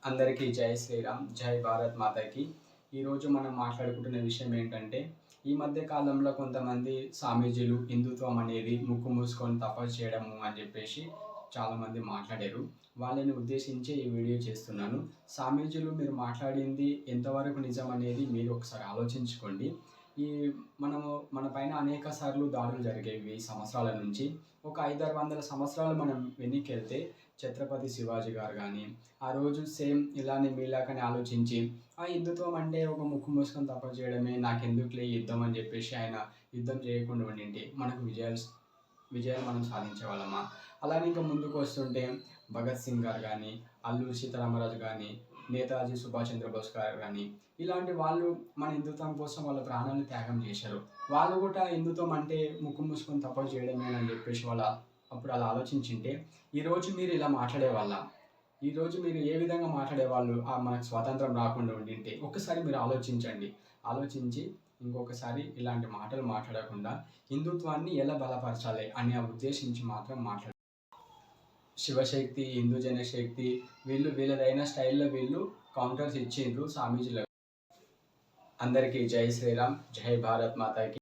అందరికీ జై శ్రీరామ్, జై భారత్ మాతాకి. ఈరోజు మనం మాట్లాడుకుంటున్న విషయం ఏంటంటే, ఈ మధ్య కాలంలో కొంతమంది స్వామీజీలు హిందుత్వం అనేది ముక్కు మూసుకొని తపస్సు చేయడము అని చెప్పేసి చాలామంది మాట్లాడారు. వాళ్ళని ఉద్దేశించి ఈ వీడియో చేస్తున్నాను. స్వామీజీలు మీరు మాట్లాడింది ఎంతవరకు నిజం అనేది మీరు ఒకసారి ఆలోచించుకోండి. ఈ మన పైన అనేక సార్లు దాడులు జరిగేవి ఈ సంవత్సరాల నుంచి. ఒక 500-600 సంవత్సరాలు మనం వెనక్కెళ్తే ఛత్రపతి శివాజీ గారు కానీ, ఆ రోజు సేమ్ ఇలానే మీలాగానే ఆలోచించి, ఆ హిందుత్వం అంటే ఒక ముక్కు మూసుకొని తపస్సు చేయడమే, నాకెందుకులే ఈ యుద్ధం అని చెప్పేసి ఆయన యుద్ధం చేయకుండా ఉండింటే మనకు విజయాలు మనం సాధించేవాళ్ళమా? అలానే ఇంకా ముందుకు వస్తుంటే భగత్ సింగ్ గారు కానీ, అల్లూరి సీతారామరాజు కానీ, నేతాజీ సుభాష్ చంద్రబోస్ గారు కానీ, ఇలాంటి వాళ్ళు మన హిందుత్వం కోసం వాళ్ళ ప్రాణాలను త్యాగం చేశారు. వాళ్ళు కూడా హిందుత్వం అంటే ముక్కు మూసుకొని తపస్సు చేయడమేనని చెప్పేసి అప్పుడు అలా ఆలోచించింటే, ఈరోజు మీరు ఇలా మాట్లాడేవాళ్ళా? ఈరోజు మీరు ఏ విధంగా మాట్లాడేవాళ్ళు? మనకు స్వాతంత్రం రాకుండా ఉండింటే? ఒక్కసారి మీరు ఆలోచించండి. ఆలోచించి ఇంకొకసారి ఇలాంటి మాటలు మాట్లాడకుండా హిందుత్వాన్ని ఎలా బలపరచాలి అనే ఉద్దేశించి మాత్రం మాట్లాడండి. శివశక్తి, హిందూ జనశక్తి వీళ్ళదైన స్టైల్‌లో వీళ్ళు కౌంటర్స్ ఇచ్చిండ్రు స్వామీజీలకు. అందరికీ జై శ్రీరామ్, జై భారత్ మాతాకి.